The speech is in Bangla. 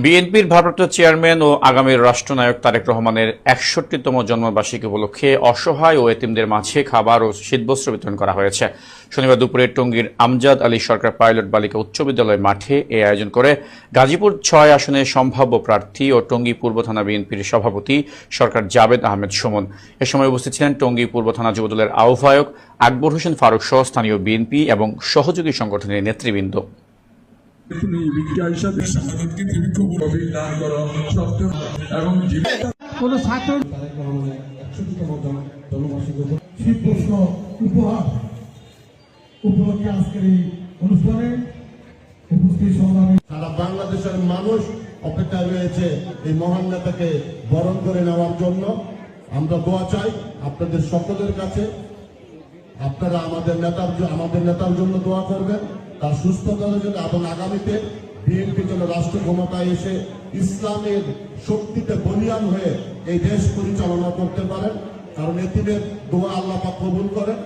বিএনপির ভারপ্রাপ্ত চেয়ারম্যান ও আগামীর রাষ্ট্রনায়ক তারেক রহমানের ৬১তম জন্মবার্ষিকী উপলক্ষে অসহায় ও এতিমদের মাঝে খাবার ও শীতবস্ত্র বিতরণ করা হয়েছে। শনিবার দুপুরে টঙ্গীর আমজাদ আলী সরকার পাইলট বালিকা উচ্চ বিদ্যালয় মাঠে এই আয়োজন করে গাজীপুর ৬ আসনের সম্ভাব্য প্রার্থী ও টঙ্গী পূর্ব থানা বিএনপির সভাপতি সরকার জাবেদ আহমেদ সুমন। এ সময় উপস্থিত ছিলেন টঙ্গী পূর্ব থানা যুবদলের আহ্বায়ক আকবর হোসেন ফারুক সহ স্থানীয় বিএনপি এবং সহযোগী সংগঠনের নেতৃবৃন্দ। সারা বাংলাদেশের মানুষ অপেক্ষায় রয়েছে এই মহান নেতাকে বরণ করে নেওয়ার জন্য। আমরা দোয়া চাই আপনাদের সকলের কাছে, আপনারা আমাদের নেতার জন্য দোয়া করবেন, তার সুস্থতার জন্য, এবং আগামীতে বিএনপি যেন রাষ্ট্র ক্ষমতায় এসে ইসলামের শক্তিতে বলিয়ান হয়ে এই দেশ পরিচালনা করতে পারেন, কারণ এতিমের দোয়া আল্লাহ পাক কবুল করেন।